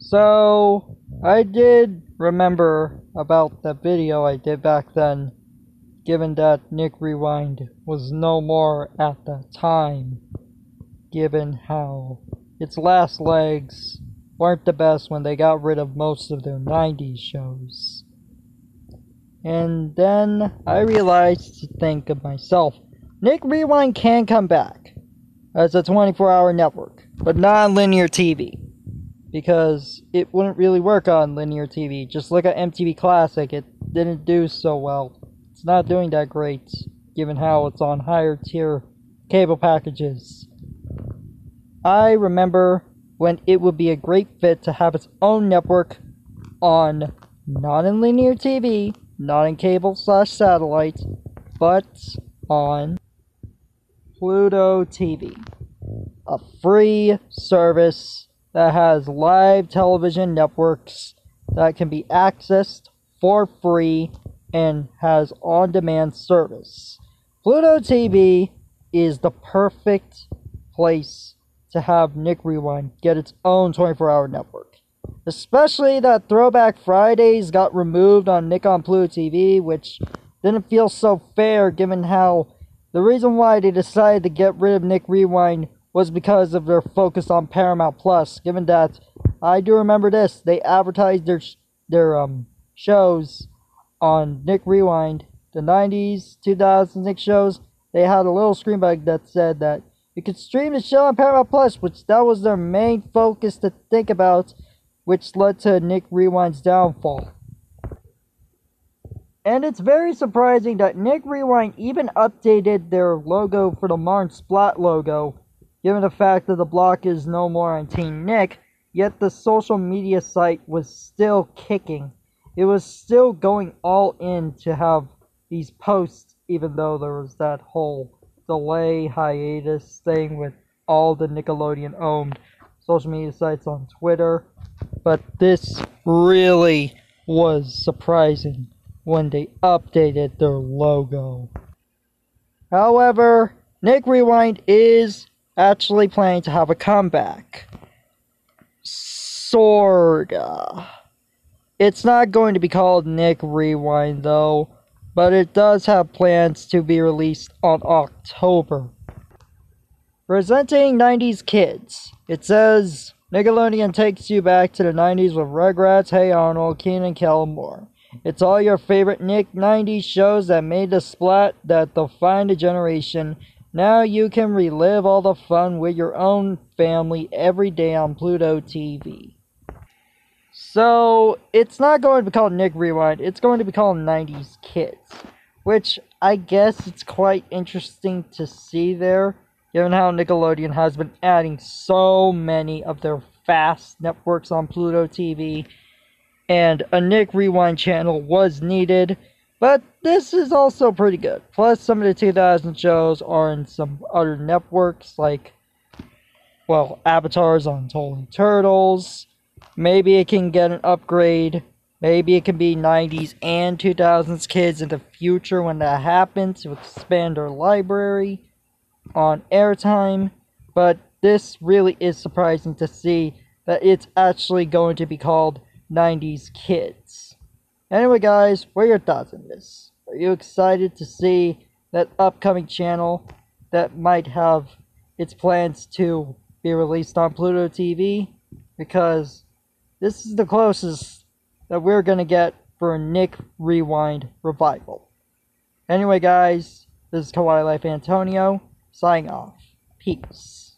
So, I did remember about the video I did back then, given that NickRewind was no more at the time, given how its last legs weren't the best when they got rid of most of their 90s shows. And then I realized to think of myself, NickRewind can come back as a 24-hour network, but not on linear TV. Because it wouldn't really work on linear TV. Just look at MTV Classic, it didn't do so well. It's not doing that great, given how it's on higher tier cable packages. I remember when it would be a great fit to have its own network on not in linear TV, not in cable/satellite, but on Pluto TV. A free service that has live television networks that can be accessed for free and has on-demand service. Pluto TV is the perfect place to have NickRewind get its own 24-hour network. Especially that Throwback Fridays got removed on Nick On Pluto TV, which didn't feel so fair given how the reason why they decided to get rid of NickRewind was because of their focus on Paramount Plus. Given that, I do remember this, they advertised their shows on NickRewind, the 90s, 2000s Nick shows. They had a little screen bug that said that you could stream the show on Paramount Plus, which that was their main focus to think about, which led to NickRewind's downfall. And it's very surprising that NickRewind even updated their logo for the Marn Splat logo, given the fact that the block is no more on Team Nick, yet the social media site was still kicking. It was still going all in to have these posts, even though there was that whole delay hiatus thing with all the Nickelodeon-owned social media sites on Twitter. But this really was surprising when they updated their logo. However, NickRewind is actually planning to have a comeback. Sorta. It's not going to be called NickRewind though, but it does have plans to be released on October. Presenting 90s Kids. It says, Nickelodeon takes you back to the 90s with Rugrats, Hey Arnold, Keenan and Kel and more. It's all your favorite Nick 90s shows that made the splat that defined a generation. Now you can relive all the fun with your own family every day on Pluto TV. So, it's not going to be called NickRewind, it's going to be called 90s Kids. Which, I guess it's quite interesting to see there, given how Nickelodeon has been adding so many of their fast networks on Pluto TV. And a NickRewind channel was needed. But this is also pretty good. Plus, some of the 2000 shows are in some other networks, like, well, Avatar's on Totally Turtles. Maybe it can get an upgrade. Maybe it can be 90s and 2000s Kids in the future when that happens to expand our library on airtime. But this really is surprising to see that it's actually going to be called 90s Kids. Anyway guys, what are your thoughts on this? Are you excited to see that upcoming channel that might have its plans to be released on Pluto TV? Because this is the closest that we're going to get for a NickRewind revival. Anyway guys, this is Kawaii Life Antonio, signing off. Peace.